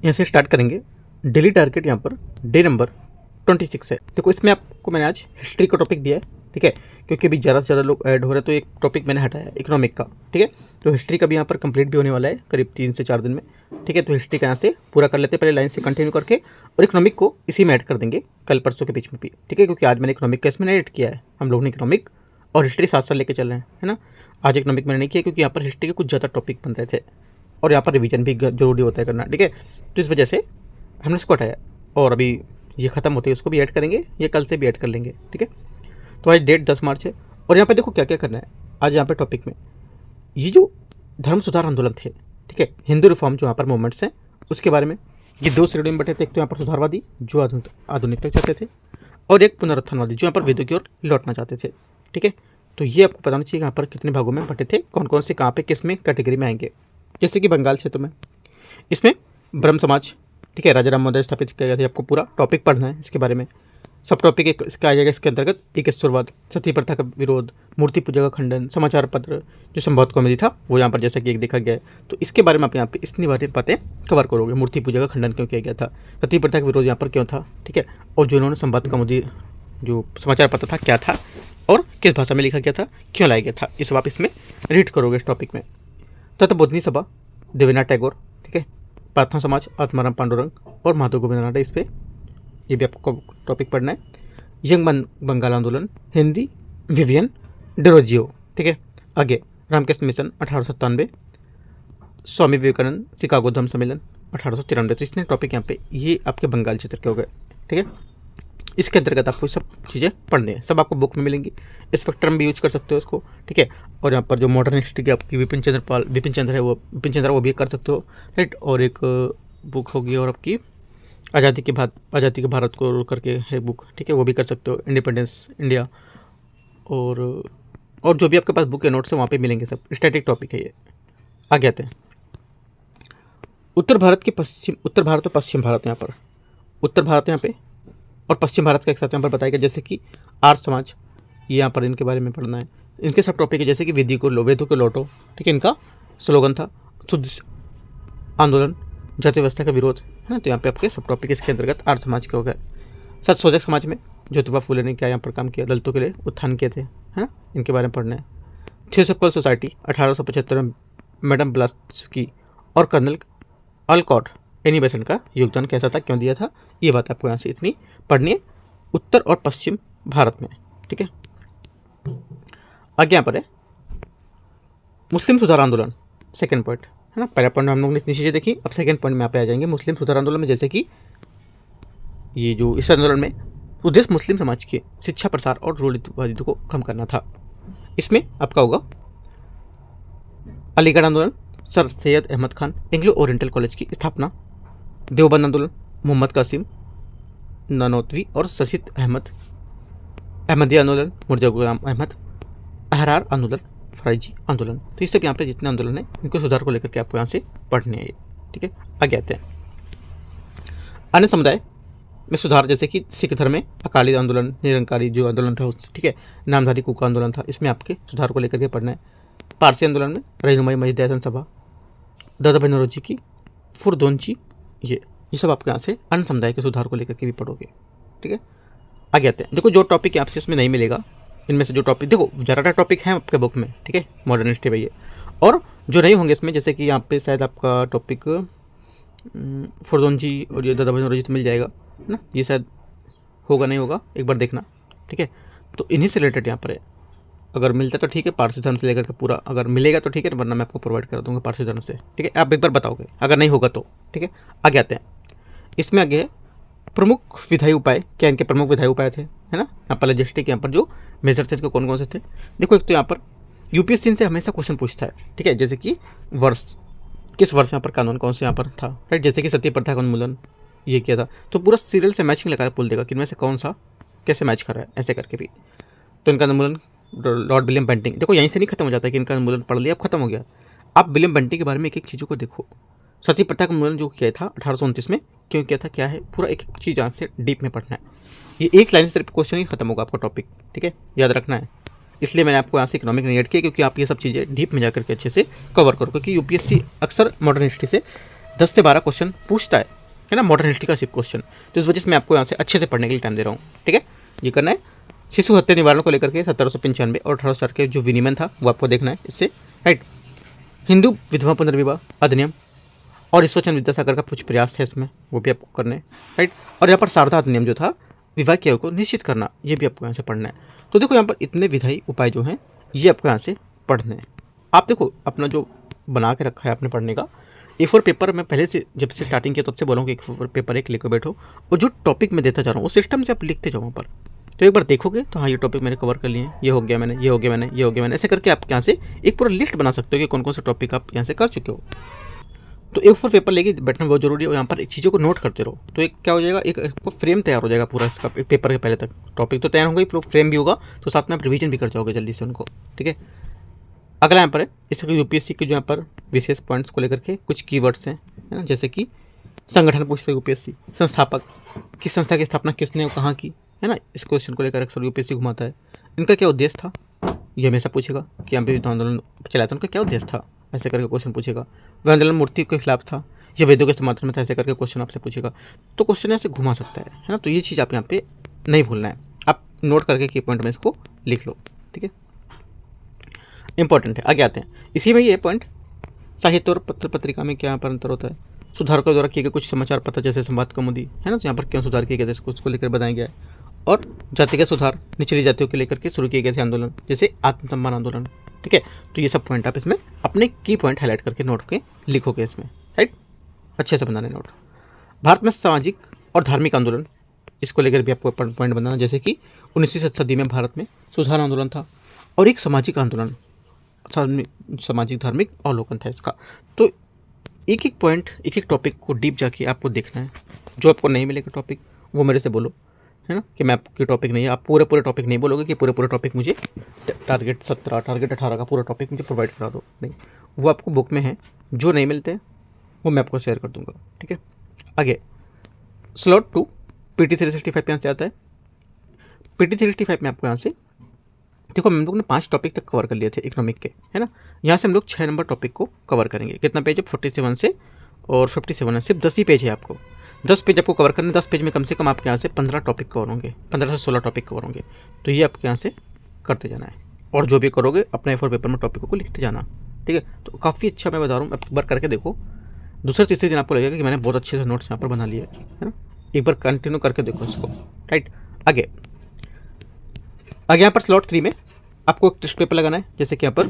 यहाँ से स्टार्ट करेंगे। डेली टारगेट यहाँ पर डे नंबर 26 है। देखो इसमें आपको मैंने आज हिस्ट्री का टॉपिक दिया है, ठीक है, क्योंकि अभी ज़्यादा से ज़्यादा लोग ऐड हो रहे हैं तो एक टॉपिक मैंने हटाया इकोनॉमिक का, ठीक है। तो हिस्ट्री का भी यहाँ पर कंप्लीट भी होने वाला है करीब 3 से 4 दिन में, ठीक है। तो हिस्ट्री का यहाँ से पूरा कर लेते हैं पहले लाइन से कंटिन्यू करके, और इकोनॉमिक को इसी में ऐड कर देंगे कल परसों के बीच में भी, ठीक है, क्योंकि आज मैंने इकोनॉमिक का इसमें ऐड किया है। हम लोग ने इकोनॉमिक और हिस्ट्री साथ साथ लेके चल रहे हैं, है ना। आज इकोनॉमिक मैंने नहीं किया क्योंकि यहाँ पर हिस्ट्री के कुछ ज़्यादा टॉपिक बन रहे थे और यहाँ पर रिवीजन भी जरूरी होता है करना, ठीक है। तो इस वजह से हमने इसको हटाया, और अभी ये खत्म होती है उसको भी ऐड करेंगे, ये कल से भी ऐड कर लेंगे, ठीक है। तो आज डेट 10 मार्च है, और यहाँ पे देखो क्या क्या करना है आज यहाँ पे टॉपिक में। ये जो धर्म सुधार आंदोलन थे, ठीक है, हिंदू रिफॉर्म जो यहाँ पर मूवमेंट्स हैं उसके बारे में, ये 2 श्रेणियों में बटे थे। एक तो यहाँ पर सुधारवादी जो आधुनिकता चाहते थे, और एक पुनरुत्थानवादी जो यहाँ पर वेदों की ओर लौटना चाहते थे, ठीक है। तो ये आपको पता होना चाहिए यहाँ पर कितने भागों में बटे थे, कौन कौन से कहाँ पे किस में कैटेगरी में आएंगे। जैसे कि बंगाल क्षेत्र में इसमें ब्रह्म समाज, ठीक है, राजा राम मोहन स्थापित किया गया था। आपको पूरा टॉपिक पढ़ना है इसके बारे में। सब टॉपिक एक इसका आ जाएगा। इसके अंतर्गत एक ईश्वरवाद, सती प्रथा का विरोध, मूर्ति पूजा का खंडन, समाचार पत्र जो संभवत कॉमेडी था वो यहाँ पर जैसा कि एक देखा गया है। तो इसके बारे में आप यहाँ पे इतनी बातें कवर करोगे। मूर्ति पूजा का खंडन क्यों किया गया था, सती प्रथा का विरोध यहाँ पर क्यों था, ठीक है, और जो इन्होंने संवाद कौमुदी जो समाचार पत्र था क्या था और किस भाषा में लिखा गया था, क्यों लाया गया था, ये सब आप इसमें रीड करोगे इस टॉपिक में। तत्वबोधिनी सभा, देवेंद्रनाथ टैगोर, ठीक है, प्रार्थना समाज, आत्माराम पांडुरंग और माधव गोविंद इस पे ये भी आपको टॉपिक पढ़ना है। यंग बंगाल आंदोलन, हिंदी विवियन डेरोजियो, ठीक है। आगे रामकृष्ण मिशन 1897, स्वामी विवेकानंद शिकागो धम्म सम्मेलन 1893। तो इसने टॉपिक यहाँ पे ये आपके बंगाल क्षेत्र के हो गए, ठीक है। इसके अंतर्गत आपको सब चीज़ें पढ़नी है, सब आपको बुक में मिलेंगी। स्पेक्ट्रम भी यूज कर सकते हो इसको, ठीक है। और यहाँ पर जो मॉडर्न हिस्ट्री की आपकी विपिन चंद्र है वो भी कर सकते हो, राइट। और एक बुक होगी और आपकी आज़ादी के भारत को करके है बुक, ठीक है, वो भी कर सकते हो। इंडिपेंडेंस इंडिया और जो भी आपके पास बुक के नोट्स है वहाँ पे मिलेंगे, सब स्टैटिक टॉपिक है ये। आगे आते हैं उत्तर भारत और पश्चिम भारत। यहाँ पर उत्तर भारत यहाँ पे और पश्चिम भारत का एक साथ यहाँ पर बताया गया। जैसे कि आर्य समाज, ये यहाँ पर इनके बारे में पढ़ना है। इनके सब टॉपिक है जैसे कि वेदों को लौटो, ठीक है, इनका स्लोगन था। शुद्ध आंदोलन, जाति व्यवस्था का विरोध, है ना। तो यहाँ पे आपके सब टॉपिक इसके अंतर्गत आर्य समाज के हो गए। सत्यशोधक समाज में ज्योतिबा फुले ने क्या यहाँ पर काम किया, दलितों के लिए उत्थान किए थे, है ना, इनके बारे में पढ़ना है। थियोसॉफिकल सोसाइटी 1875 में मैडम ब्लास्की और कर्नल अल्कॉट एनी बेसेंट का योगदान कैसा था, क्यों दिया था, ये बात आपको यहाँ से इतनी पढ़नी है उत्तर और पश्चिम भारत में, ठीक है। आगे यहाँ पर है मुस्लिम सुधार आंदोलन, सेकंड पॉइंट, है ना। पहला पॉइंट हम लोगों ने इतनी चीज़ें देखी, अब सेकंड पॉइंट में यहाँ पे आ जाएंगे मुस्लिम सुधार आंदोलन में। जैसे कि ये जो इस आंदोलन में उद्देश्य मुस्लिम समाज के शिक्षा प्रसार और रूढ़िवादिता को कम करना था। इसमें आपका होगा अलीगढ़ आंदोलन, Sir Syed Ahmad Khan Anglo Oriental College की स्थापना, देवबंद आंदोलन, मोहम्मद कासिम नानोतवी और ससीद अहमद, अहमदिया आंदोलन, मिर्जा गुलाम अहमद, अहरार आंदोलन, फराइजी आंदोलन। तो ये सब यहाँ पे जितने आंदोलन है इनको सुधार को लेकर के आपको यहाँ से पढ़ने हैं, ठीक है। आगे आते हैं अन्य समुदाय में सुधार, जैसे कि सिख धर्म में अकाली आंदोलन, निरंकारी जो आंदोलन था, ठीक है, नामधारी कुका आंदोलन था, इसमें आपके सुधार को लेकर के पढ़ना है। पारसी आंदोलन में रहनुमाई मजदूर सभा, दादा भाई नौरोजी की फुरदोंची, ये सब आपके यहाँ से अन्य समुदाय के सुधार को लेकर के भी पढ़ोगे, ठीक है। आगे आते हैं। देखो जो टॉपिक आपसे इसमें नहीं मिलेगा, इनमें से जो टॉपिक देखो ज़्यादातर टॉपिक हैं आपके बुक में, ठीक है, मॉडर्न हिस्ट्री भैया, और जो नहीं होंगे इसमें, जैसे कि यहाँ पे शायद आपका टॉपिक फुरदोंची और ये दादा भाई नौरोजी तो मिल जाएगा, है ना, ये शायद होगा नहीं होगा एक बार देखना, ठीक है। तो इन्हीं से रिलेटेड यहाँ पर है, अगर मिलता तो ठीक है, पारसी धर्म से लेकर के पूरा अगर मिलेगा तो ठीक है, वरना मैं आपको प्रोवाइड कर दूंगा पारसी धर्म से, ठीक है। आप एक बार बताओगे अगर नहीं होगा तो, ठीक है। आगे आते हैं। इसमें आगे है प्रमुख विधायी उपाय, क्या इनके प्रमुख विधायी उपाय थे, है ना। यहाँ पर लॉजिस्टिक यहाँ पर जो मेजर थे कौन कौन से थे। देखो एक तो यहाँ पर यूपीएससी से हमेशा क्वेश्चन पूछता है, ठीक है, जैसे कि वर्ष, किस वर्ष यहाँ पर कानून कौन से यहाँ पर था, राइट। जैसे कि सती प्रथा का उन्मूलन ये किया था, तो पूरा सीरियल से मैचिंग लगा बोल देगा कि इनमें से कौन सा कैसे मैच कर रहा है, ऐसे करके भी। तो इनका उन्मूलन लॉर्ड विलियम बेंटिंग, देखो यहीं से नहीं खत्म हो जाता है कि इनका उन्मूलन पढ़ लिया अब खत्म हो गया। आप विलियम बेंटिंग के बारे में एक एक चीज़ों को देखो। सती प्रथा का उन्मूलन जो किया था 1829 में, क्यों किया था, क्या है, पूरा एक एक चीज़ यहाँ से डीप में पढ़ना है। ये एक लाइन से सिर्फ क्वेश्चन ही खत्म होगा आपका टॉपिक, ठीक है, याद रखना है। इसलिए मैंने आपको यहाँ से इकोनॉमिक नहीं ऐड किया, क्योंकि आप ये सब चीज़ें डीप में जाकर के अच्छे से कवर करो, क्योंकि यूपीएससी अक्सर मॉडर्न हिस्ट्री से 10 से 12 क्वेश्चन पूछता है ना, मॉडर्न हिस्ट्री का सिर्फ क्वेश्चन। तो इस वजह से मैं आपको यहाँ से अच्छे से पढ़ने के लिए टाइम दे रहा हूँ, ठीक है। ये करना है शिशु हत्या निवारण को लेकर के 1795 और 1860 के जो विनियमन था वो आपको देखना है इससे, राइट। हिंदू विधवा पुनर्विवाह अधिनियम और ईश्वरचंद्र विद्यासागर का कुछ प्रयास है इसमें, वो भी आपको करने हैं, राइट। और यहाँ पर शारदा अधिनियम जो था विवाह की आयु को निश्चित करना, ये भी आपको यहाँ से पढ़ना है। तो देखो यहाँ पर इतने विधायी उपाय जो हैं ये आपको यहाँ से पढ़ने हैं। आप देखो अपना जो बना के रखा है आपने पढ़ने का A4 पेपर, मैं पहले से जब से स्टार्टिंग किया तब से बोलूँगा A4 पेपर एक लेकर बैठो और जो टॉपिक मैं देता जा रहा हूँ उस सिस्टम से आप लिखते जाओ वहाँ पर। तो एक बार देखोगे तो हाँ ये टॉपिक मैंने कवर कर लिए, ये हो गया मैंने, ये हो गया मैंने, ये हो गया मैंने, ऐसे करके आप यहाँ से एक पूरा लिस्ट बना सकते हो कि कौन कौन से टॉपिक आप यहाँ से कर चुके हो। तो A4 पेपर लेके बैठना बहुत जरूरी है और यहाँ पर एक चीज़ों को नोट करते रहो। तो एक क्या हो जाएगा, एक फ्रेम तैयार हो जाएगा पूरा इसका पेपर के पहले तक। टॉपिक तो तैयार होगा ही, फ्रेम भी होगा, तो साथ में आप रिवीजन भी कर जाओगे जल्दी से उनको, ठीक है। अगला यहाँ पर है इसके यूपीएससी के जो यहाँ पर विशेष पॉइंट्स को लेकर के कुछ कीवर्ड्स हैं, है ना, जैसे कि संगठन पूछते यूपीएससी, संस्थापक, किस संस्था की स्थापना किसने और कहाँ की, है ना, इस क्वेश्चन को लेकर अक्सर यूपीएससी घुमाता है। इनका क्या उद्देश्य था, ये हमेशा पूछेगा कि यहाँ पे आंदोलन चलाया था, उनका क्या उद्देश्य था, ऐसे करके क्वेश्चन पूछेगा। वह आंदोलन मूर्ति के खिलाफ था या वेदों के समर्थन में था, ऐसे करके क्वेश्चन आपसे पूछेगा। तो क्वेश्चन ऐसे घुमा सकता है ना, तो ये चीज़ आप यहाँ पे नहीं भूलना है, आप नोट करके की पॉइंट में इसको लिख लो, ठीक है, इंपॉर्टेंट है। आगे आते हैं, इसी में ये पॉइंट साहित्य और पत्र पत्रिका में क्या पर अंतर होता है, सुधारकों द्वारा किए गए कुछ समाचार पत्र जैसे संवाद कौमुदी, है ना, तो यहाँ पर क्यों सुधार किए गए थे उसको लेकर बताया गया है। और जातिगत सुधार, निचली जातियों के लेकर के शुरू किए गए थे आंदोलन, जैसे आत्मसम्मान आंदोलन, ठीक है। तो ये सब पॉइंट आप इसमें अपने की पॉइंट हाईलाइट करके नोट के लिखोगे इसमें, राइट, अच्छे से बनाने नोट। भारत में सामाजिक और धार्मिक आंदोलन, इसको लेकर भी आपको पॉइंट बनाना, जैसे कि 19वीं सदी में भारत में सुधार आंदोलन था और एक सामाजिक आंदोलन, सामाजिक धार्मिक अवलोकन था इसका। तो एक एक पॉइंट, एक एक टॉपिक को डीप जाके आपको देखना है। जो आपको नहीं मिलेगा टॉपिक वो मेरे से बोलो, है ना, कि मैं आपकी टॉपिक नहीं है, आप पूरे टॉपिक नहीं बोलोगे कि पूरे टॉपिक मुझे टारगेट 17 टारगेट 18 का पूरा टॉपिक मुझे प्रोवाइड करा दो, नहीं, वो आपको बुक में है। जो नहीं मिलते वो मैं आपको शेयर कर दूंगा, ठीक है। आगे स्लॉट 2 PT 365 यहाँ से आता है। PT 365 में आपको यहाँ से देखो हम लोग ने 5 टॉपिक तक कवर कर लिए थे इकोनॉमिक के, है ना। यहाँ से हम लोग 6 नंबर टॉपिक को कवर करेंगे। कितना पेज है, 47 से और 57 है, सिर्फ 10 ही पेज है आपको। 10 पेज आपको कवर करने, 10 पेज में कम से कम आपके यहाँ से 15 टॉपिक कवर होंगे, 15 से 16 टॉपिक कवर होंगे। तो ये आपके यहाँ से करते जाना है और जो भी करोगे अपने A4 पेपर में टॉपिकों को लिखते जाना, ठीक है। तो काफ़ी अच्छा मैं बता रहा हूँ, एक बार करके देखो, दूसरे तीसरे दिन आपको लगेगा कि मैंने बहुत अच्छे से नोट्स यहाँ पर बना लिए है ना। एक बार कंटिन्यू करके देखो इसको, राइट। आगे यहाँ पर स्लॉट 3 में आपको एक टेस्ट पेपर लगाना है, जैसे कि यहाँ पर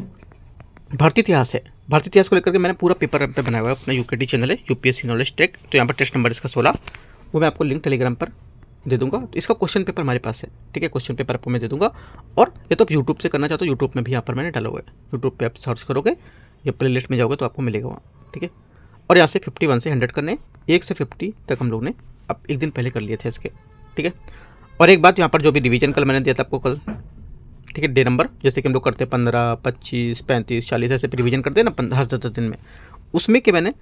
भारतीय इतिहास है। भारतीय इतिहास को लेकर के मैंने पूरा पेपर पे बनाया हुआ है, अपना UKT चैनल है, यूपीएससी नॉलेज टेक। तो यहाँ पर टेस्ट नंबर इसका 16, वो मैं आपको लिंक टेलीग्राम पर दे दूंगा। तो इसका क्वेश्चन पेपर हमारे पास है, ठीक है, क्वेश्चन पेपर आपको मैं दे दूंगा। और ये तो आप यूट्यूब से करना चाहते हो, यूट्यूब में भी यहाँ पर मैंने डाला हुआ है, यूट्यूब पर आप सर्च करोगे या प्ले लिस्ट में जाओगे तो आपको मिलेगा वहाँ, ठीक है। और यहाँ से 51 से 100 करने, 1 से 50 तक हम लोग ने अब एक दिन पहले कर लिए थे इसके, ठीक है। और एक बात यहाँ पर जो भी रिवीजन कल मैंने दिया था आपको कल, ठीक है, डे नंबर, जैसे कि हम लोग करते हैं 15, 25, 35, 40 ऐसे रिवीजन करते हैं ना 10-10 दिन में, उसमें के मैंने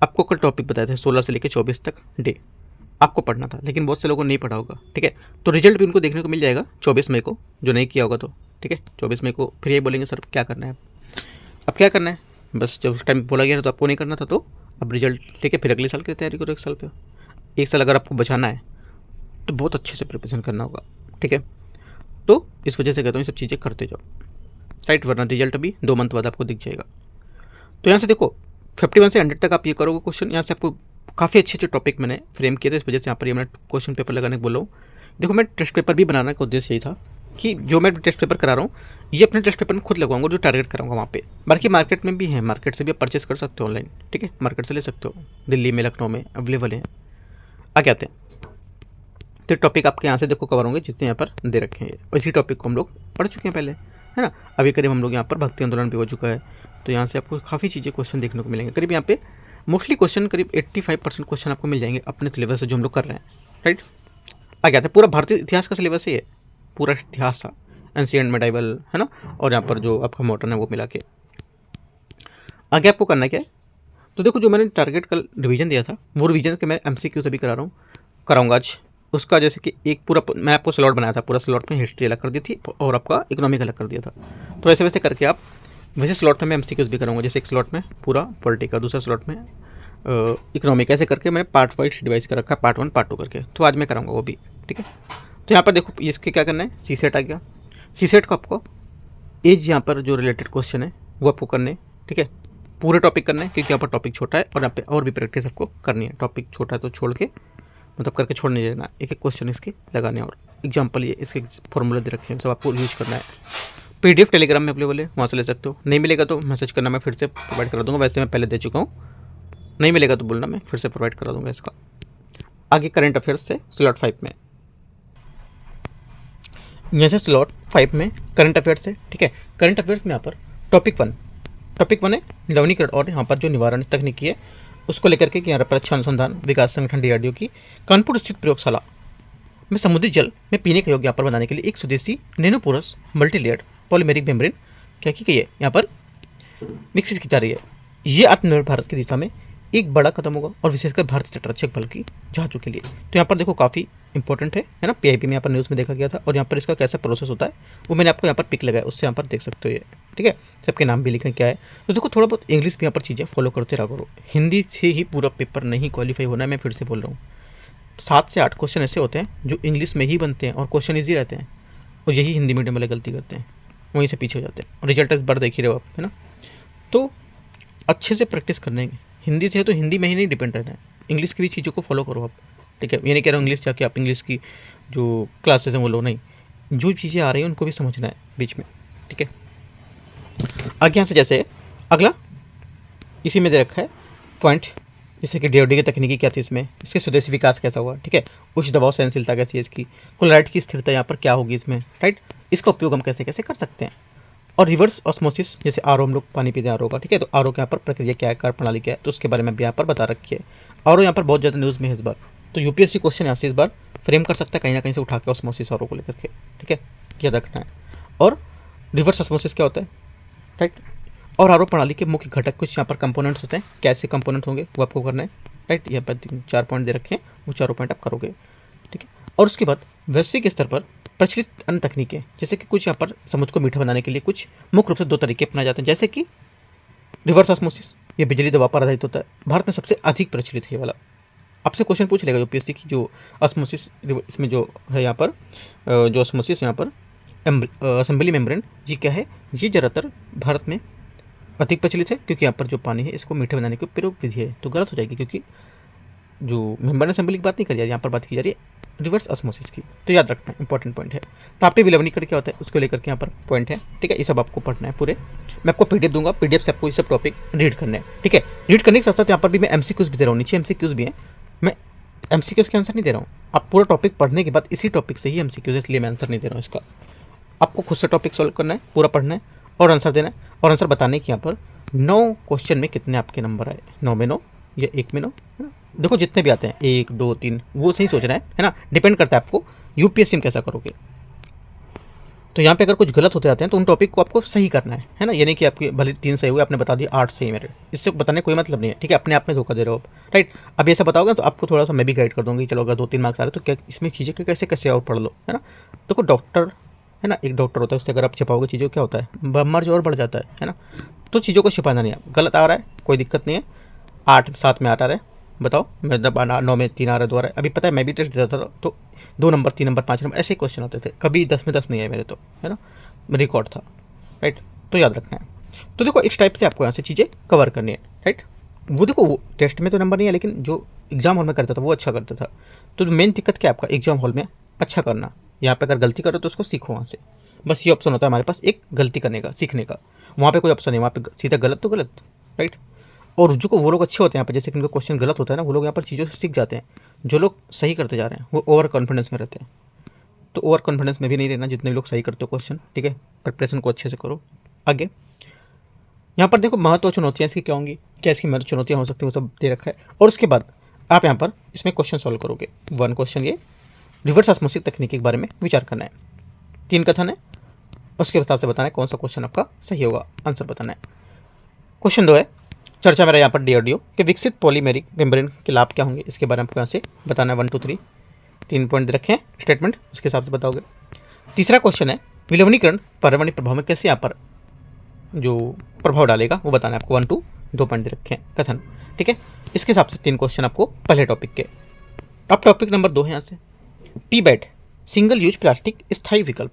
आपको कल टॉपिक बताया था 16 से लेकर 24 तक डे आपको पढ़ना था, लेकिन बहुत से लोगों ने नहीं पढ़ा होगा, ठीक है। तो रिजल्ट भी उनको देखने को मिल जाएगा 24 मई को, जो नहीं किया होगा तो, ठीक है। 24 मई को फिर ये बोलेंगे सर क्या करना है, अब क्या करना है, बस जब उस टाइम बोला गया तो आपको नहीं करना था, तो अब रिजल्ट, ठीक है, फिर अगले साल की तैयारी करो। एक साल अगर आपको बचाना है तो बहुत अच्छे से प्रिपरेशन करना होगा, ठीक है। तो इस वजह से कहता हूँ ये सब चीज़ें करते जाओ, राइट, वरना रिजल्ट अभी 2 मंथ बाद आपको दिख जाएगा। तो यहाँ से देखो 51 से 100 तक आप ये करोगे क्वेश्चन। यहाँ से आपको काफ़ी अच्छे टॉपिक मैंने फ्रेम किए थे, इस वजह से यहाँ पर ये मैं क्वेश्चन पेपर लगाने को बोल रहा हूँ। देखो मैं टेस्ट पेपर भी बनाने का उद्देश्य यही था कि जो मैं टेस्ट पेपर करा रहा हूँ ये अपने टेस्ट पेपर में खुद लगवाऊंगा, जो टारगेट कराऊंगा वहाँ पे। बाकी मार्केट में भी है, मार्केट से भी आप परचेस कर सकते हो ऑनलाइन, ठीक है, मार्केट से ले सकते हो, दिल्ली में, लखनऊ में अवेलेबल है। आगे आते हैं, तो टॉपिक आपके यहाँ से देखो कवर होंगे जितने यहाँ पर दे रखे हैं। इसी टॉपिक को हम लोग पढ़ चुके हैं पहले, है ना। अभी करीब हम लोग यहाँ पर भक्ति आंदोलन भी हो चुका है, तो यहाँ से आपको काफ़ी चीज़ें क्वेश्चन देखने को मिलेंगे। करीब यहाँ पे मोस्टली क्वेश्चन करीब 85% क्वेश्चन आपको मिल जाएंगे अपने सिलेबस से जो हम लोग कर रहे हैं, राइट। आगे आते हैं, पूरा भारतीय इतिहास का सिलेबस ही है, पूरा इतिहास था, एंशिएंट मेडाइवल, है ना, और यहाँ पर जो आपका मॉडर्न है वो मिला के। आगे आपको करना क्या है, तो देखो जो मैंने टारगेट कल रिवीजन दिया था वो रिवीजन के मैं MCQ अभी कराऊंगा आज उसका। जैसे कि एक पूरा मैं आपको स्लॉट बनाया था, पूरा स्लॉट में हिस्ट्री अलग कर दी थी और आपका इकोनॉमिक अलग कर दिया था। तो वैसे करके आप वैसे स्लॉट में मैं MCQs भी कराऊंगा, जैसे एक स्लॉट में पूरा पॉलिटिकल, दूसरा स्लॉट में इकोनॉमिक, ऐसे करके मैंने पार्ट वाइज डिवाइस कर रखा है, पार्ट 1 पार्ट 2 करके। तो आज मैं कराऊंगा वो भी, ठीक है। तो यहाँ पर देखो इसके क्या करना है, सी सेट आ गया। सी सेट को आपको एज यहाँ पर जो रिलेटेड क्वेश्चन है वो आपको करने हैं, ठीक है। पूरे टॉपिक करना है क्योंकि यहाँ पर टॉपिक छोटा है और यहाँ पे और भी प्रैक्टिस आपको करनी है। टॉपिक छोटा है तो छोड़ के मतलब करके छोड़ नहीं देना, एक एक क्वेश्चन इसके लगाने और एग्जाम्पल ये इसके फॉर्मूले दे रखे हैं, सब आपको यूज करना है। PDF टेलीग्राम में अवेलेबल है, वहाँ से ले सकते हो। नहीं मिलेगा तो मैसेज करना, मैं फिर से प्रोवाइड करा दूँगा। वैसे मैं पहले दे चुका हूँ, नहीं मिलेगा तो बोलना, मैं फिर से प्रोवाइड करा दूँगा इसका। आगे करंट अफेयर्स से स्लॉट 5 में, यहाँ से स्लॉट 5 में करंट अफेयर्स है, ठीक है। करंट अफेयर्स में यहाँ पर टॉपिक 1 है लवणीकरण और यहाँ पर जो निवारण तकनीकी है उसको लेकर के, यहाँ पर रक्षा अनुसंधान विकास संगठन DRDO की कानपुर स्थित प्रयोगशाला में समुद्री जल में पीने के योग्य यहाँ पर बनाने के लिए एक स्वदेशी नैनोपोरस मल्टीलेयर्ड पॉलीमेरिक मेम्ब्रेन क्या की गई है, यहाँ पर विकसित की जा रही है। ये आत्मनिर्भर भारत की दिशा में एक बड़ा कदम होगा और विशेषकर भारतीय तटरक्षक बल की जहाजों के लिए। तो यहाँ पर देखो काफ़ी इंपॉर्टेंट है ना। PIP में यहाँ पर न्यूज़ में देखा गया था और यहाँ पर इसका कैसा प्रोसेस होता है वो मैंने आपको यहाँ पर पिक लगाया, उससे यहाँ पर देख सकते हो ये, ठीक है। सबके नाम भी लिखे क्या है। तो देखो थोड़ा बहुत इंग्लिश भी यहाँ पर चीज़ें फॉलो करते रहा करो, हिंदी से ही पूरा पेपर नहीं क्वालिफाई होना है। मैं फिर से बोल रहा हूँ, 7 से 8 क्वेश्चन ऐसे होते हैं जो इंग्लिश में ही बनते हैं और क्वेश्चन ईजी रहते हैं, और यही हिंदी मीडियम वाले गलती करते हैं, वहीं से पीछे हो जाते हैं। रिजल्ट इस बार देख ही रहे हो आप, है ना। तो अच्छे से प्रैक्टिस करने, हिंदी से है तो हिंदी में ही नहीं डिपेंड रहना है, इंग्लिश की भी चीज़ों को फॉलो करो आप, ठीक है। ये नहीं कह रहा हूँ इंग्लिश जाके आप इंग्लिश की जो क्लासेस हैं वो लो, नहीं, जो चीज़ें आ रही हैं उनको भी समझना है बीच में, ठीक है। आगे यहाँ से जैसे अगला इसी में दे रखा है पॉइंट, जैसे कि DRDO की तकनीकी क्या थी इसमें, इसके स्वदेशी विकास कैसा हुआ, ठीक है। उच्च दबाव सहनशीलता कैसी है इसकी, क्लोराइड की स्थिरता यहाँ पर क्या होगी इसमें, राइट। इसका उपयोग हम कैसे कैसे कर सकते हैं। और रिवर्स ऑस्मोसिस, जैसे RO हम लोग पानी पीते हैं RO का, ठीक है। तो RO के यहाँ पर प्रक्रिया क्या है, कार्य प्रणाली क्या है, तो उसके बारे में भी यहाँ पर बता रखी है। RO यहाँ पर बहुत ज़्यादा न्यूज़ में है इस बार, तो UPSC क्वेश्चन यहाँ से इस बार फ्रेम कर सकता है कहीं ना कहीं से उठा के ऑस्मोसिस RO को लेकर के, ठीक है, याद रखना है। और रिवर्स ऑस्मोसिस क्या होता है, राइट। और RO प्रणाली के मुख्य घटक कुछ यहाँ पर कंपोनेंट्स होते हैं, कैसे कंपोनेंट्स होंगे वो आपको करना है, राइट। यहाँ पर 4 पॉइंट दे रखे हैं, वो चारों पॉइंट आप करोगे, ठीक है। और उसके बाद वैश्विक स्तर पर प्रचलित अन्य तकनीकें, जैसे कि कुछ यहाँ पर समुद्र को मीठा बनाने के लिए कुछ मुख्य रूप से 2 तरीके अपनाए जाते हैं, जैसे कि रिवर्स ऑस्मोसिस, ये बिजली दबाव पर आधारित होता है, भारत में सबसे अधिक प्रचलित है ये वाला। आपसे क्वेश्चन पूछ लेगा UPSC की जो ऑस्मोसिस इसमें जो है यहाँ पर जो ऑस्मोसिस यहाँ पर असेंबली मेम्ब्रेन, ये क्या है, ये ज़्यादातर भारत में अधिक प्रचलित है क्योंकि यहाँ पर जो पानी है इसको मीठे बनाने की प्रयोग विधि है। तो गलत हो जाएगी क्योंकि जो मेम्ब्रेन असेंबली की बात नहीं करी जा रही, यहाँ पर बात की जा रही है रिवर्स ऑस्मोसिस की। तो याद रखना है, इंपॉर्टेंट पॉइंट है। तापीय विलवणीकरण क्या होता है उसको लेकर के यहाँ पर पॉइंट है, ठीक है। ये सब आपको पढ़ना है पूरे, मैं आपको PDF दूंगा, PDF से आपको ये सब टॉपिक रीड करने हैं, ठीक है। रीड करने के साथ साथ यहाँ पर भी मैं MCQs भी दे रहा हूँ, नीचे MCQs भी हैं। मैं MCQs के आंसर नहीं दे रहा हूँ, आप पूरा टॉपिक पढ़ने के बाद इसी टॉपिक से ही MCQs, इसलिए मैं आंसर नहीं दे रहा हूँ इसका। आपको खुद से टॉपिक सॉल्व करना है, पूरा पढ़ना है और आंसर देना है, और आंसर बताने की यहाँ पर 9 क्वेश्चन में कितने आपके नंबर आए, 9 में 9 या 1 में 9, है ना। देखो जितने भी आते हैं 1 2 3 वो सही सोचना है ना, डिपेंड करता है आपको UPSC में कैसा करोगे। तो यहाँ पे अगर कुछ गलत होते जाते हैं तो उन टॉपिक को आपको सही करना है ना। ये नहीं कि आपके भले 3 सही हुए आपने बता दिया 8 सही मेरे, इससे बताने कोई मतलब नहीं है, ठीक है। अपने आप में धोखा दे रहे हो आप, राइट। अब ऐसा बताओगे तो आपको थोड़ा सा मैं भी गाइड कर दूँगी, चलो अगर 2-3 मार्क्स आ रहे तो क्या इसमें चीज़ें कैसे कैसे और पढ़ लो, है ना। देखो डॉक्टर है ना, एक डॉक्टर होता है, उससे अगर आप छिपाओगे चीज़ों क्या होता है, मर्ज और बढ़ जाता है ना। तो चीज़ों को छिपाना नहीं है, गलत आ रहा है कोई दिक्कत नहीं है, 8-7 में 8 आ रहा है, बताओ मैं 9 में 3 आ रहा है, 2 आ रहा है। अभी पता है मैं भी टेस्ट देता था तो 2 नंबर 3 नंबर 5 नंबर ऐसे ही क्वेश्चन आते थे, कभी 10 में 10 नहीं आए मेरे, तो है ना, रिकॉर्ड था, राइट। तो याद रखना है। तो देखो इस टाइप से आपको यहाँ से चीज़ें कवर करनी है, राइट। वो देखो वो टेस्ट में तो नंबर नहीं है, लेकिन जो एग्जाम हॉल में करता था वो अच्छा करता था। तो मेन दिक्कत क्या है आपका, एग्जाम हॉल में अच्छा करना, यहाँ पे अगर गलती करो तो उसको सीखो वहाँ से, बस ये ऑप्शन होता है हमारे पास एक गलती करने का, सीखने का। वहाँ पे कोई ऑप्शन नहीं, वहाँ पे सीधा गलत तो गलत, राइट। और जो को वो लोग अच्छे होते हैं यहाँ पर, जैसे कि उनका क्वेश्चन गलत होता है ना, वो लोग यहाँ पर चीज़ों से सीख जाते हैं। जो लोग सही करते जा रहे हैं वो ओवर कॉन्फिडेंस में रहते हैं, तो ओवर कॉन्फिडेंस में भी नहीं रहना जितने भी लोग सही करते हो क्वेश्चन, ठीक है। प्रिपरेशन को अच्छे से करो। आगे यहाँ पर देखो महत्व चुनौतियाँ इसकी क्या होंगी, क्या इसकी महत्व चुनौतियाँ हो सकती हैं, वो सब दे रखा है। और उसके बाद आप यहाँ पर इसमें क्वेश्चन सॉल्व करोगे। 1 क्वेश्चन ये रिवर्स ऑस्मोसिस तकनीक के बारे में विचार करना है, 3 कथन है, उसके हिसाब से बताना है कौन सा क्वेश्चन आपका सही होगा, आंसर बताना है। क्वेश्चन 2 है चर्चा मेरा यहाँ पर DRDO के विकसित पॉलीमेरिक मेम्ब्रेन के लाभ क्या होंगे, इसके बारे में आपको यहाँ से बताना है। 1 2 3 3 पॉइंट रखे हैं स्टेटमेंट, उसके हिसाब से बताओगे। तीसरा क्वेश्चन है विलवणीकरण पर्यावरणीय प्रभाव में कैसे यहाँ पर जो प्रभाव डालेगा वो बताना है आपको, 1 2 2 पॉइंट दे रखे हैं कथन, ठीक है। इसके हिसाब से 3 क्वेश्चन आपको पहले टॉपिक के। अब टॉपिक नंबर 2 है यहाँ से पीबैट, सिंगल यूज प्लास्टिक स्थायी विकल्प,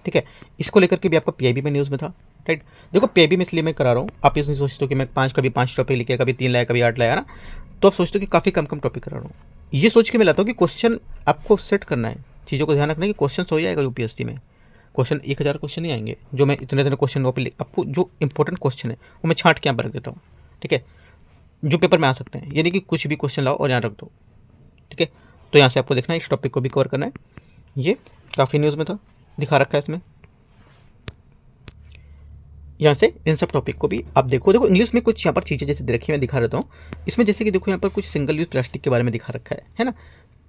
ठीक है। इसको लेकर के भी आपका पीआईबी में न्यूज़ में था, राइट। देखो पीआईबी में इसलिए मैं करा रहा हूँ, आप इसलिए सोचते हो कि मैं कभी 5 टॉपिक लिखे, कभी 3 लाया, कभी 8 लाया ना, तो आप सोचते हो कि काफ़ी कम टॉपिक करा रहा हूँ। ये सोच के मैं लाता हूँ कि क्वेश्चन आपको सेट करना है, चीज़ों को ध्यान रखना है कि क्वेश्चन हो जाएगा यूपीएससी में। क्वेश्चन 1000 क्वेश्चन नहीं आएंगे, जो मैं इतने क्वेश्चन आपको जो इंपॉर्टेंट क्वेश्चन है वो मैं छांट के यहाँ पर रख देता हूँ, ठीक है, जो पेपर में आ सकते हैं। यानी कि कुछ भी क्वेश्चन लाओ और यहाँ रख दो, ठीक है। तो यहाँ से आपको देखना है, इस टॉपिक को भी कवर करना है। ये काफ़ी न्यूज़ में था, दिखा रखा है इसमें। यहाँ से इन सब टॉपिक को भी आप देखो इंग्लिश में कुछ यहाँ पर चीज़ें जैसे दे रखी है, मैं दिखा रहता हूँ इसमें। जैसे कि देखो यहाँ पर कुछ सिंगल यूज प्लास्टिक के बारे में दिखा रखा है ना।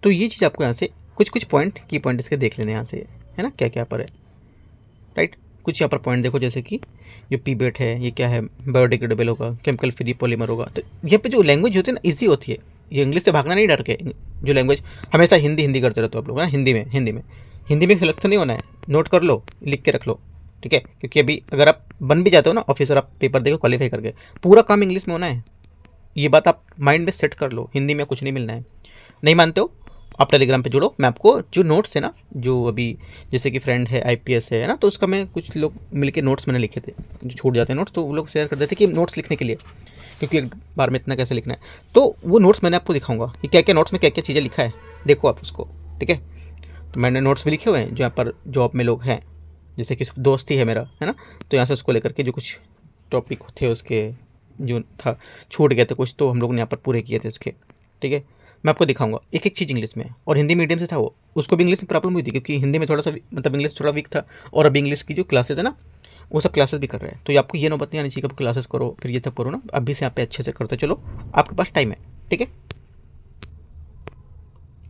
तो ये चीज़ आपको यहाँ से कुछ पॉइंट की पॉइंट इसके देख लेने यहाँ से, है ना, क्या क्या पर है, राइट। कुछ यहाँ पर पॉइंट देखो, जैसे कि जो पीबैट है ये क्या है, बायोडिग्रेडेबल होगा, केमिकल फ्री पॉलीमर होगा। तो यहाँ पे जो लैंग्वेज होती है ना ईजी होती है, ये इंग्लिश से भागना नहीं डर के। जो लैंग्वेज हमेशा हिंदी करते रहते हो आप लोग, है ना, हिंदी में सिलेक्शन नहीं होना है, नोट कर लो, लिख के रख लो, ठीक है। क्योंकि अभी अगर आप बन भी जाते हो ना ऑफिसर, आप पेपर देखो क्वालिफाई करके, पूरा काम इंग्लिश में होना है। ये बात आप माइंड में सेट कर लो, हिंदी में कुछ नहीं मिलना है। नहीं मानते हो आप टेलीग्राम पे जुड़ो, मैं आपको जो नोट्स है ना, जो अभी जैसे कि फ्रेंड है आईपीएस है ना, तो उसका मैं कुछ लोग मिलके नोट्स मैंने लिखे थे, जो छूट जाते हैं नोट्स, तो वो लोग शेयर कर देते कि नोट्स लिखने के लिए, क्योंकि एक बार में इतना कैसे लिखना है। तो वो नोट्स मैंने आपको दिखाऊंगा कि क्या क्या नोट्स में क्या क्या चीज़ें लिखा है, देखो आप उसको, ठीक है। तो मैंने नोट्स भी लिखे हुए हैं जो यहाँ पर जॉब में लोग हैं, जैसे कि दोस्त ही है मेरा, है ना, तो यहाँ से उसको लेकर के जो कुछ टॉपिक थे उसके जो था छूट गए थे कुछ, तो हम लोग ने यहाँ पर पूरे किए थे उसके, ठीक है। मैं आपको दिखाऊंगा एक एक चीज़ इंग्लिश में। और हिंदी मीडियम से था वो, उसको भी इंग्लिश में प्रॉब्लम हुई थी, क्योंकि हिंदी में थोड़ा सा मतलब इंग्लिश थोड़ा वीक था, और अभी इंग्लिश की जो क्लासेस है ना वो सब क्लासेस भी कर रहे हैं। तो ये आपको ये नौबत नहीं आनी चाहिए कि क्लासेस करो फिर ये सब करो ना, अभी से यहाँ पे अच्छे से करते चलो, आपके पास टाइम है, ठीक है।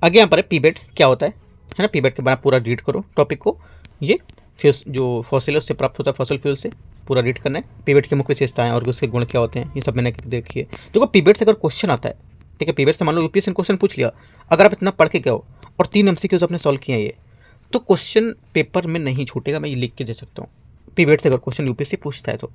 आगे यहाँ पर है पीबैट क्या होता है ना, पीबैट के बारे में पूरा रीड करो टॉपिक को। ये फ्यूल जो फॉसिल से प्राप्त होता है, फॉसिल फ्यूल से, पूरा रीड करना है। पीबैट की मुख्य विशेषताएं और उसके गुण क्या होते हैं, ये सब मैंने देखी है। देखो पीबैट से अगर क्वेश्चन आता है, ठीक है, पीबैट से मान लो यूपीएससी ने क्वेश्चन पूछ लिया, अगर आप इतना पढ़ के गए हो और 3 एमसीक्यूज आपने सॉल्व किए ये, तो क्वेश्चन पेपर में नहीं छूटेगा, मैं ये लिख के दे सकता हूँ। पीबैट से अगर क्वेश्चन यूपीएससी पूछता है तो,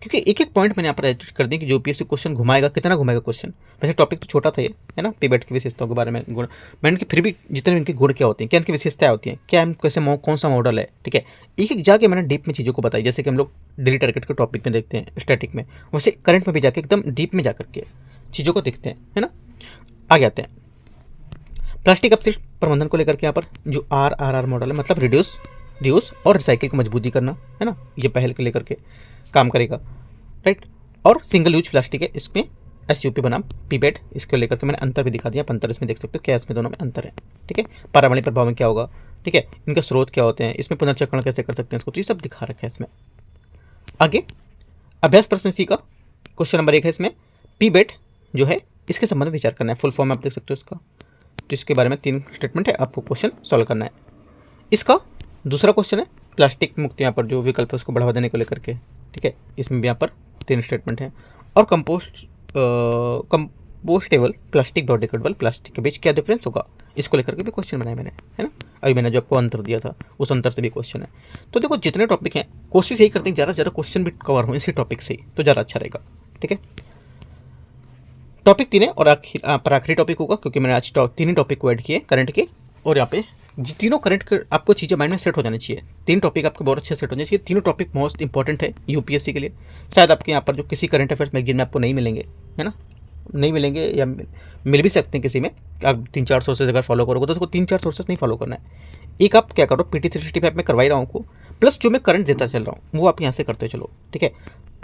क्योंकि एक एक पॉइंट मैंने यहाँ पर एड कर दी कि जो यूपीएससी क्वेश्चन घुमाएगा, कितना घुमाएगा क्वेश्चन। वैसे टॉपिक तो छोटा था ये, है ना, पीबैट की विशेषताओं के बारे में गुण, मैंने कि फिर भी जितने इनके गुण क्या होते हैं, क्या इनकी विशेषताएं होती हैं, क्या कैसे कौन सा मॉडल है, ठीक है, एक एक जाके मैंने डीप में चीज़ों को बताई। जैसे कि हम लोग डेली टारगेट के टॉपिक में देखते हैं स्टैटिक में, वैसे करंट में भी जाके एकदम डीप में जा करके चीज़ों को देखते हैं, है ना। आगे आते हैं प्लास्टिक अपशिष्ट प्रबंधन को लेकर के, यहाँ पर जो RRR मॉडल है, मतलब रिड्यूस, रीयूज और रिसाइकिल को मजबूती करना, है ना, ये पहल के लेकर के काम करेगा, राइट। और सिंगल यूज प्लास्टिक है, इसमें SUP बनाम पीबैट, इसको लेकर के मैंने अंतर भी दिखा दिया, अंतर इसमें देख सकते हो क्या इसमें दोनों में अंतर है, ठीक है। पर्यावरणीय प्रभाव में क्या होगा, ठीक है, इनके स्रोत क्या होते हैं, इसमें पुनर्चक्रण कैसे कर सकते हैं इसको, तो ये सब दिखा रखा है इसमें। आगे अभ्यास प्रश्न सी का क्वेश्चन नंबर 1 है इसमें, पीबैट जो है इसके संबंध में विचार करना है, फुल फॉर्म आप देख सकते हो इसका, तो इसके बारे में 3 स्टेटमेंट है, आपको क्वेश्चन सॉल्व करना है। इसका दूसरा क्वेश्चन है प्लास्टिक मुक्त, यहाँ पर जो विकल्प है उसको बढ़ावा देने को लेकर के, ठीक है, इसमें भी यहाँ पर 3 स्टेटमेंट हैं। और कंपोस्टेबल प्लास्टिक, बायोडिग्रेडेबल प्लास्टिक के बीच क्या डिफरेंस होगा, इसको लेकर के भी क्वेश्चन बनाए मैंने, है ना। अभी मैंने जो आपको अंतर दिया था उस अंतर से भी क्वेश्चन है। तो देखो जितने टॉपिक हैं कोशिश यही करते हैं ज़्यादा से ज़्यादा क्वेश्चन भी कवर हो इसी टॉपिक से ही, तो ज़्यादा अच्छा रहेगा, ठीक है। टॉपिक 3 है और आखिरी टॉपिक होगा, क्योंकि मैंने आज 3 ही टॉपिक को ऐड किए करंट के, और यहाँ पे तीनों करंट के आपको चीज़ें माइंड में सेट हो जानी चाहिए। 3 टॉपिक आपके बहुत अच्छे सेट हो जाने चाहिए, तीनों टॉपिक मोस्ट इंपॉर्टेंट है यूपीएससी के लिए। शायद आपके यहाँ पर जो किसी करंट अफेयर्स मैगजीन में आपको नहीं मिलेंगे, है ना, नहीं मिलेंगे, या मिल भी सकते हैं किसी में, आप 3-4 सोर्सेज अगर फॉलो करोगे तो उसको 3-4 सोर्सेज नहीं फॉलो करना है। एक आप क्या करो, PT 365 में करवाई रहा हूँ आपको, प्लस जो मैं करंट देता चल रहा हूँ वो आप यहाँ से करते चलो, ठीक है।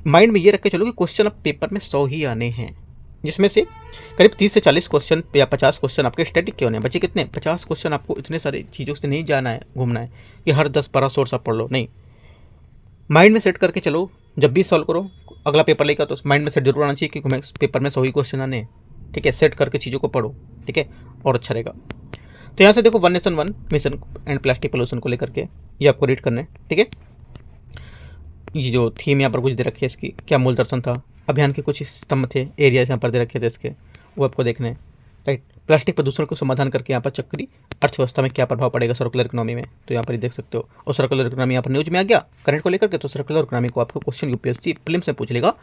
माइंड में ये रख के चलो कि क्वेश्चन अब पेपर में 100 ही आने हैं, जिसमें से करीब 30 से 40 क्वेश्चन या 50 क्वेश्चन आपके स्टैटिक के होने हैं। बच्चे कितने 50 क्वेश्चन, आपको इतने सारी चीज़ों से नहीं जाना है, घूमना है कि हर 10-12 सोर्स आप पढ़ लो, नहीं। माइंड में सेट करके चलो, जब भी सॉल्व करो अगला पेपर लेकर, तो माइंड में सेट जरूर आना चाहिए कि हमें पेपर में 100 ही क्वेश्चन आने हैं, ठीक है। सेट करके चीज़ों को पढ़ो, ठीक है, और अच्छा रहेगा। तो यहाँ से देखो 1 nation 1 mission and plastic pollution को लेकर के ये आपको रीड करना है, ठीक है। ये जो थीम यहाँ पर कुछ दे रखी है, इसकी क्या मूल दर्शन था, अभियान के कुछ स्तंभ थे, एरियाज यहाँ पर दे रखे थे इसके, वो आपको देखने हैं, राइट। प्लास्टिक प्रदूषण को समाधान करके यहाँ पर चक्री अर्थव्यवस्था में क्या प्रभाव पड़ेगा सर्कुलर इकोनॉमी में, तो यहाँ पर देख सकते हो। और सर्कुलर इकोनॉमी यहाँ पर न्यूज में आ गया करंट को लेकर के, तो सर्कुलर इकोनॉमी को आपको क्वेश्चन यूपीएससी प्रीलिम्स में पूछ लेगा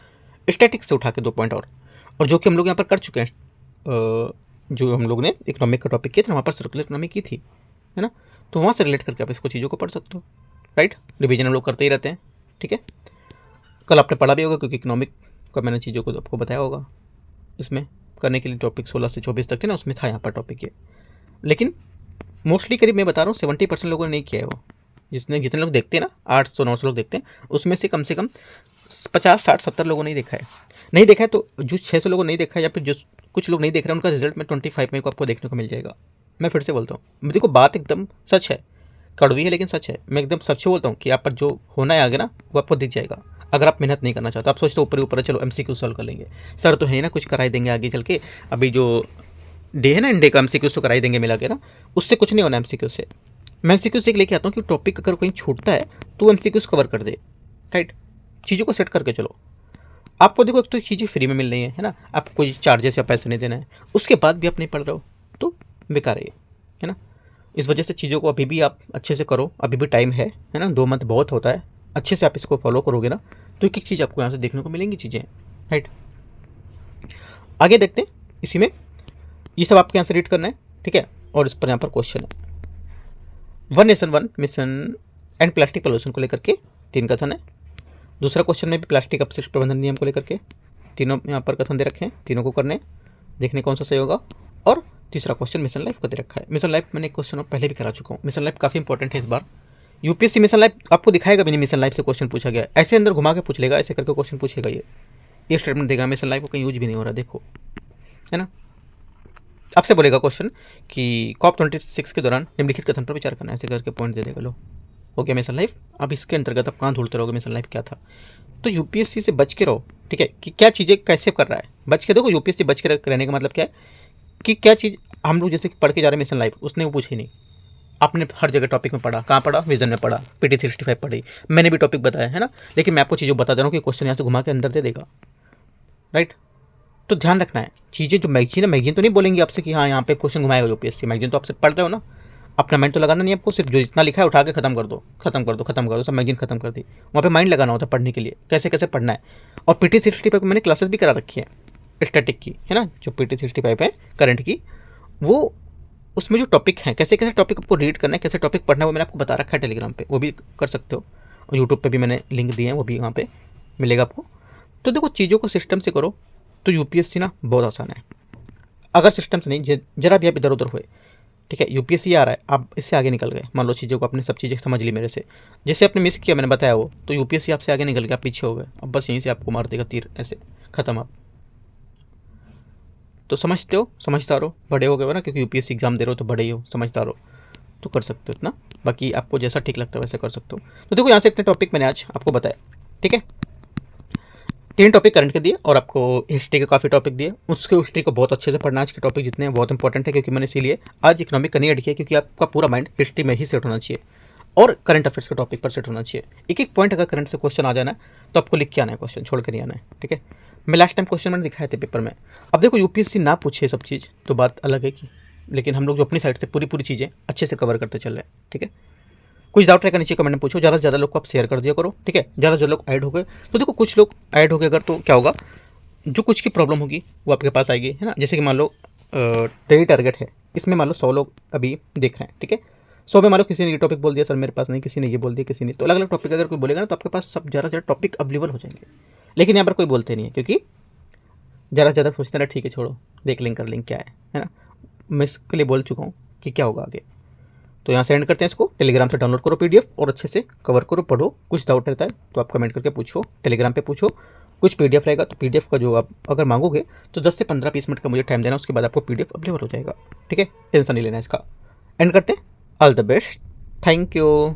स्टैटिक्स से उठा के 2 पॉइंट और जो कि हम लोग यहाँ पर कर चुके हैं। जो हम लोग ने इकोनॉमिक का टॉपिक किया था वहाँ पर सर्कुलर इकोनॉमी की थी, है ना। तो वहाँ से रिलेट करके आप इसको चीज़ों को पढ़ सकते हो, राइट। रिवीजन हम लोग करते ही रहते हैं, ठीक है। कल आपने पढ़ा भी होगा क्योंकि इकोनॉमिक का मैंने चीज़ों को आपको बताया होगा। इसमें करने के लिए टॉपिक 16 से 24 तक थे ना, उसमें था यहाँ पर टॉपिक ये। लेकिन मोस्टली करीब मैं बता रहा हूँ 70% लोगों ने नहीं किया है वो। जितने लोग देखते हैं ना, 800-900 लोग देखते हैं, उसमें से कम 50, 60, 70 लोगों ने देखा है। नहीं देखा है तो जो 600 लोगों ने नहीं देखा है या फिर जो कुछ लोग नहीं देख रहे हैं उनका रिजल्ट में 25 मई को आपको देखने को मिल जाएगा। मैं फिर से बोलता हूँ, देखो बात एकदम सच है, कड़वी है लेकिन सच है। मैं एकदम सच बोलता हूँ कि आप पर जो होना है आगे ना वो आपको दिख जाएगा अगर आप मेहनत नहीं करना चाहते। आप सोचते हो ऊपर ही ऊपर चलो MCQ सॉल्व कर लेंगे, सर तो है ना कुछ कराई देंगे आगे चल के। अभी जो डे है ना इंडे का MCQ तो कराई देंगे मिला के ना, उससे कुछ नहीं होना MCQ से। मैं MCQ से लेके आता हूँ कि टॉपिक अगर कहीं छूटता है तो MCQ कवर कर दे, राइट। चीज़ों को सेट करके चलो। आपको देखो एक तो चीज़ें फ्री में मिल रही है ना, आपको कोई चार्जेस या पैसे नहीं देना है, उसके बाद भी आप नहीं पढ़ रहे हो तो बेकार है ना। इस वजह से चीज़ों को अभी भी आप अच्छे से करो, अभी भी टाइम है ना। 2 मंथ बहुत होता है, अच्छे से आप इसको फॉलो करोगे ना तो एक एक चीज़ आपको यहाँ से देखने को मिलेंगी चीज़ें, राइट। आगे देखते हैं इसी में, ये सब आपके यहाँ से रीड करना है, ठीक है। और इस पर यहाँ पर क्वेश्चन है, 1 nation 1 mission and plastic pollution को लेकर के 3 कथन है। दूसरा क्वेश्चन में भी प्लास्टिक अपशिष्ट प्रबंधन नियम को लेकर के 3 यहाँ पर कथन दे रखे हैं, तीनों को करने, देखने कौन सा सही होगा। और तीसरा क्वेश्चन मिशन लाइफ का दे रखा है। मिशन लाइफ मैंने एक क्वेश्चन पहले भी करा चुका हूँ। मिशन लाइफ काफ़ी इंपॉर्टेंट है इस बार। UPSC मिशन लाइफ आपको दिखाएगा भी नहीं मिशन लाइफ से क्वेश्चन पूछा गया, ऐसे अंदर घुमा के पूछ लेगा, ऐसे करके क्वेश्चन पूछेगा, ये स्टेटमेंट देगा मिशन लाइफ को कहीं यूज भी नहीं हो रहा, देखो, है ना। आपसे बोलेगा क्वेश्चन कि COP26 के दौरान निम्नलिखित कथन पर विचार करना, ऐसे करके पॉइंट दे देगा। लो हो गया मिशन लाइफ। अब इसके अंतर्गत आप कहाँ ढूंढते रहोगे मिशन लाइफ क्या था। तो UPSC से बच के रहो, ठीक है, कि क्या चीज़ें कैसे कर रहा है, बच के देखो। UPSC बच के रहने का मतलब क्या है कि क्या चीज़ हम लोग जैसे कि पढ़ के जा रहे हैं मिशन लाइफ, उसने वो पूछी नहीं। आपने हर जगह टॉपिक में पढ़ा, कहाँ पढ़ा, विजन में पढ़ा, PT 65 पढ़ी, मैंने भी टॉपिक बताया है ना। लेकिन मैं आपको चीज़ें बता दे रहा हूँ कि क्वेश्चन यहाँ से घुमा के अंदर दे देगा, राइट। तो ध्यान रखना है चीज़ें। जो मैगजीन है, मैगजीन तो नहीं बोलेंगे आपसे कि हाँ यहाँ पे क्वेश्चन घुमाएगा UPSC, मैगजीन तो आपसे पढ़ रहे हो ना, अपना माइंड तो लगाना नहीं आपको। सिर्फ जो जितना लिखा है उठा के खत्म कर दो, खत्म कर दो, खत्म कर दो, सब मैगजीन खत्म कर दी। वहाँ पे माइंड लगाना होता है पढ़ने के लिए, कैसे कैसे पढ़ना है। और PT 65 मैंने क्लासेस भी करा रखी है स्टैटिक की, है ना। जो PT 65 है करंट की, वो उसमें जो टॉपिक हैं, कैसे कैसे टॉपिक आपको रीड करना है, कैसे टॉपिक पढ़ना है, वो मैंने आपको बता रखा है टेलीग्राम पे, वो भी कर सकते हो। और यूट्यूब पे भी मैंने लिंक दिए हैं, वो भी वहाँ पे मिलेगा आपको। तो देखो चीज़ों को सिस्टम से करो तो UPSC ना बहुत आसान है। अगर सिस्टम से नहीं, जरा भी आप इधर उधर हुए, ठीक है, UPSC आ रहा है, आप इससे आगे निकल गए, मान लो चीज़ों को आपने सब चीज़ें समझ ली मेरे से, जैसे आपने मिस किया मैंने बताया वो, तो UPSC आपसे आगे निकल गया, आप पीछे हो गए, अब बस यहीं से आपको मार देगा तीर, ऐसे खत्म आप। तो समझते हो, समझदार हो, बड़े हो गए हो ना, क्योंकि UPSC एग्जाम दे रहे हो तो बड़े ही हो, समझदार हो, तो कर सकते हो इतना। बाकी आपको जैसा ठीक लगता है वैसे कर सकते हो। तो देखो यहाँ से इतने टॉपिक मैंने आज आपको बताया, ठीक है। 3 टॉपिक करंट के दिए और आपको हिस्ट्री के काफ़ी टॉपिक दिए। उसके हिस्ट्री को बहुत अच्छे से पढ़ना, आज के टॉपिक जितने हैं बहुत इंपॉर्टेंट है, क्योंकि मैंने इसीलिए आज इकोनॉमिक का नहीं ऐड किया, क्योंकि आपका पूरा माइंड हिस्ट्री में ही सेट होना चाहिए और करंट अफेयर्स के टॉपिक पर सेट होना चाहिए। एक एक पॉइंट अगर करंट से क्वेश्चन आ जाना है तो आपको लिख के आना है, क्वेश्चन छोड़ कर नहीं आना है, ठीक है। मैं लास्ट टाइम क्वेश्चन मैंने दिखाए थे पेपर में। अब देखो UPSC ना पूछे सब चीज़ तो बात अलग है कि, लेकिन हम लोग जो अपनी साइड से पूरी चीज़ें अच्छे से कवर करते चल रहे हैं, ठीक है। कुछ डाउट रहेगा नीचे कमेंट में पूछो, ज़्यादा से ज़्यादा लोग को आप शेयर कर दिया करो, ठीक है। ज़्यादा से ज़्यादा लोग ऐड हो गए तो देखो कुछ लोग ऐड हो गए अगर, तो क्या होगा, जो कुछ की प्रॉब्लम होगी वो आपके पास आएगी, है ना। जैसे कि मान लो डेली टारगेट है, इसमें मान लो 100 लोग अभी देख रहे हैं, ठीक है। 100 में मान लो किसी ने ये टॉपिक बोल दिया सर मेरे पास नहीं, किसी ने ये बोल दिया, किसी ने, तो अलग अलग टॉपिक अगर कोई बोलेगा ना तो आपके पास सब ज़्यादा से ज़्यादा टॉपिक अवेलेबल हो जाएंगे। लेकिन यहाँ पर कोई बोलते नहीं है, क्योंकि ज़्यादा से ज़्यादा सोचते ना ठीक है छोड़ो देख लेंगे कर लेंगे क्या है ना। मैं इसके लिए बोल चुका हूँ कि क्या होगा आगे। तो यहाँ से एंड करते हैं इसको। टेलीग्राम से डाउनलोड करो PDF और अच्छे से कवर करो, पढ़ो। कुछ डाउट रहता है तो आप कमेंट करके पूछो, टेलीग्राम पे पूछो। कुछ PDF रहेगा तो PDF का जो आप अगर मांगोगे तो 10 से 15-20 मिनट का मुझे टाइम देना, उसके बाद आपको PDF अवेलेबल हो जाएगा, ठीक है। टेंशन नहीं लेना इसका। एंड करते हैं। All the best, thank you.